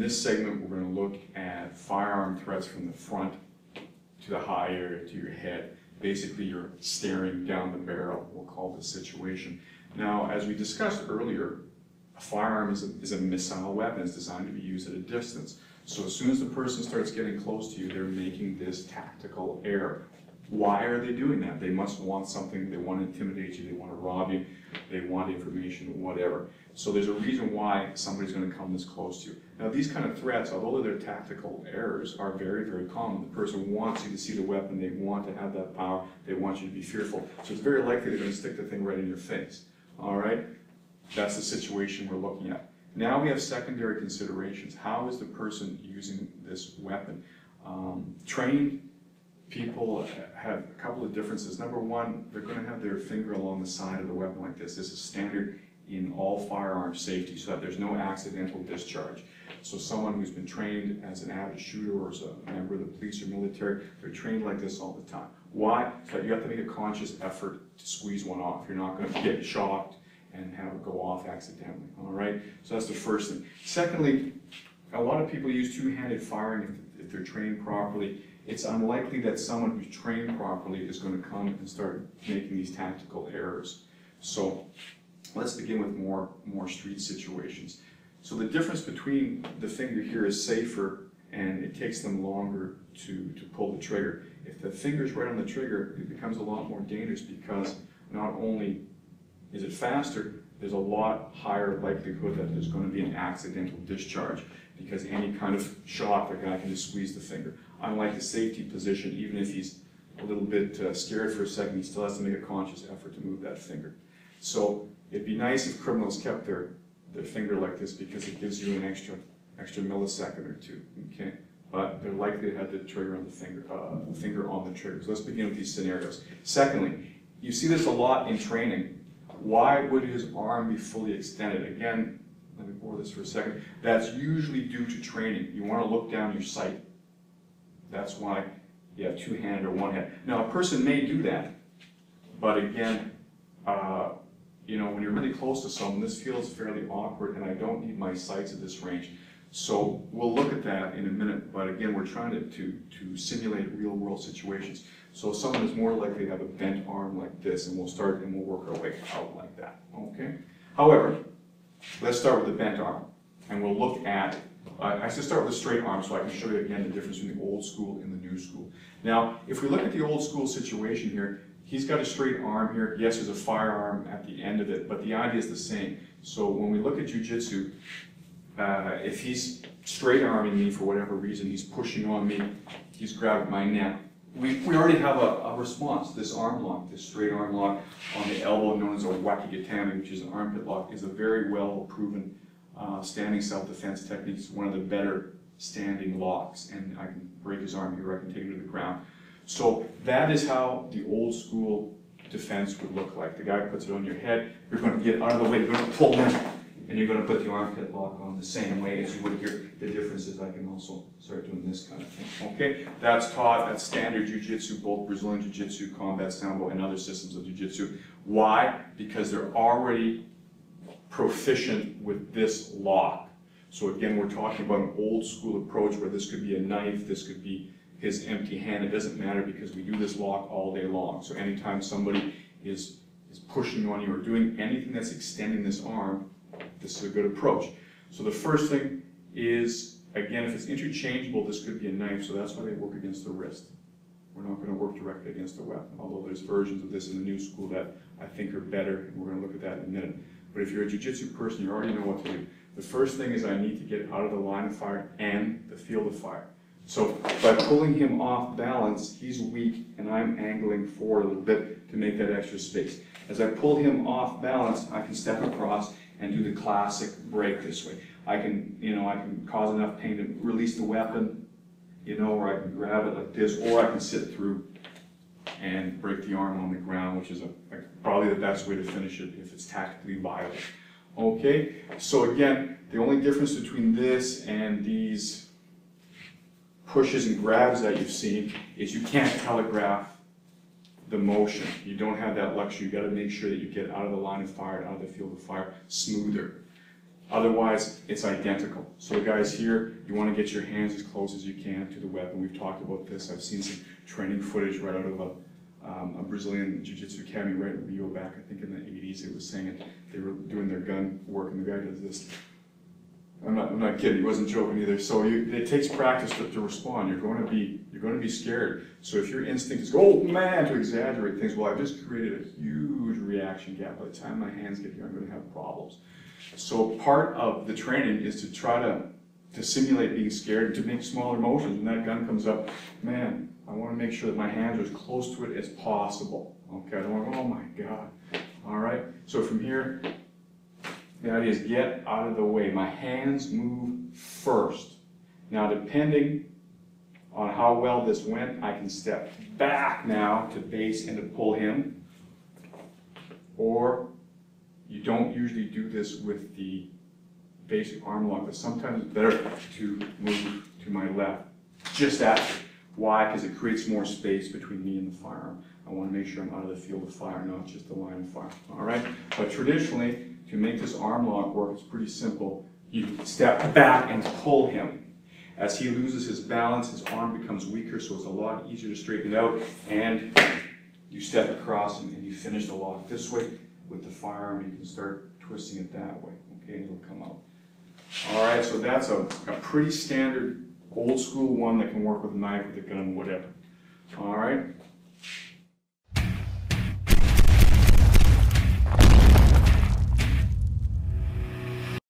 this segment, we're going to look at firearm threats from the front to the high area, to your head. Basically, you're staring down the barrel, we'll call this situation. Now, as we discussed earlier, a firearm is a missile weapon. It's designed to be used at a distance. So as soon as the person starts getting close to you, they're making this tactical error. Why are they doing that? They must want something. They want to intimidate you. They want to rob you. They want information, whatever. So there's a reason why somebody's going to come this close to you. Now, these kind of threats, although they're tactical errors, are very, very common. The person wants you to see the weapon. They want to have that power. They want you to be fearful. So it's very likely they're going to stick the thing right in your face. All right? That's the situation we're looking at. Now we have secondary considerations. How is the person using this weapon? Trained people have a couple of differences. Number one, they're going to have their finger along the side of the weapon like this. This is standard in all firearm safety so that there's no accidental discharge. So someone who's been trained as an avid shooter or as a member of the police or military, they're trained like this all the time. Why? So that you have to make a conscious effort to squeeze one off. You're not going to get shocked and have it go off accidentally, all right? So that's the first thing. Secondly, a lot of people use two-handed firing if they're trained properly. It's unlikely that someone who's trained properly is going to come and start making these tactical errors. So let's begin with more street situations. So the difference between the finger here is safer and it takes them longer to pull the trigger. If the finger's right on the trigger, it becomes a lot more dangerous because not only is it faster, there's a lot higher likelihood that there's going to be an accidental discharge because any kind of shot, the guy can just squeeze the finger. Unlike the safety position, even if he's a little bit scared for a second, he still has to make a conscious effort to move that finger. So it'd be nice if criminals kept their finger like this because it gives you an extra millisecond or two, okay? But they're likely to have the trigger on the finger on the trigger. So let's begin with these scenarios. Secondly, you see this a lot in training. Why would his arm be fully extended? Again, let me bore this for a second. That's usually due to training. You want to look down your sight. That's why you have two-handed or one-handed. Now, a person may do that, but again, you know, when you're really close to someone, this feels fairly awkward, and I don't need my sights at this range. So we'll look at that in a minute, but again, we're trying to simulate real-world situations. So someone is more likely to have a bent arm like this, and we'll work our way out like that, okay? However, let's start with the bent arm, and we'll look at, I should start with a straight arm so I can show you again the difference between the old school and the new school. Now, if we look at the old school situation here, he's got a straight arm here. Yes, there's a firearm at the end of it, but the idea is the same. So when we look at jiu-jitsu, if he's straight arming me for whatever reason, he's pushing on me, he's grabbing my neck, we already have a response. This arm lock, this straight arm lock on the elbow, known as a wakigatami, which is an armpit lock, is a very well proven standing self-defense technique. It's one of the better standing locks, and I can break his arm here, I can take him to the ground. So that is how the old school defense would look like. The guy puts it on your head, you're going to get out of the way, you're going to pull him, and you're going to put the armpit lock on the same way as you would here. The difference is I can also start doing this kind of thing. Okay, that's taught, that's standard jiu-jitsu, both Brazilian jiu-jitsu, combat sambo, and other systems of jiu-jitsu. Why? Because they're already proficient with this lock. So again, we're talking about an old school approach where this could be a knife, this could be his empty hand. It doesn't matter because we do this lock all day long. So anytime somebody is pushing on you or doing anything that's extending this arm, this is a good approach. So the first thing is, again, if it's interchangeable, this could be a knife, so that's why they work against the wrist. We're not going to work directly against the weapon, although there's versions of this in the new school that I think are better, and we're going to look at that in a minute. But if you're a jiu-jitsu person, you already know what to do. The first thing is I need to get out of the line of fire and the field of fire. So by pulling him off balance, he's weak, and I'm angling forward a little bit to make that extra space. As I pull him off balance, I can step across and do the classic break this way. I can, I can cause enough pain to release the weapon, or I can grab it like this, or I can sit through and break the arm on the ground, which is probably the best way to finish it if it's tactically viable. Okay, so again, the only difference between this and these pushes and grabs that you've seen is you can't telegraph the motion. You don't have that luxury. You got to make sure that you get out of the line of fire, out of the field of fire, smoother. Otherwise, it's identical. So guys here, you want to get your hands as close as you can to the weapon. We've talked about this. I've seen some training footage right out of a Brazilian Jiu-Jitsu academy right in Rio back, I think in the 80s. It was saying it. They were doing their gun work, and the guy does this. I'm not kidding. He wasn't joking either. So it takes practice to respond. You're going to be scared. So if your instinct is, oh man, to exaggerate things, well, I've just created a huge reaction gap. By the time my hands get here, I'm going to have problems. So part of the training is to try to simulate being scared, to make smaller motions. When that gun comes up, man, I want to make sure that my hands are as close to it as possible. Okay, I don't want to go, oh my God. All right, so from here, the idea is get out of the way. My hands move first. Now, depending on how well this went, I can step back now to base and to pull him. Or you don't usually do this with the basic arm lock, but sometimes it's better to move to my left just after. Why? Because it creates more space between me and the firearm. I want to make sure I'm out of the field of fire, not just the line of fire. All right? But traditionally, to make this arm lock work, it's pretty simple. You step back and pull him. As he loses his balance, his arm becomes weaker, so it's a lot easier to straighten it out. And you step across and you finish the lock this way. With the firearm, you can start twisting it that way. Okay, and it'll come out. All right, so that's a pretty standard old school one that can work with a knife, with a gun, whatever. All right.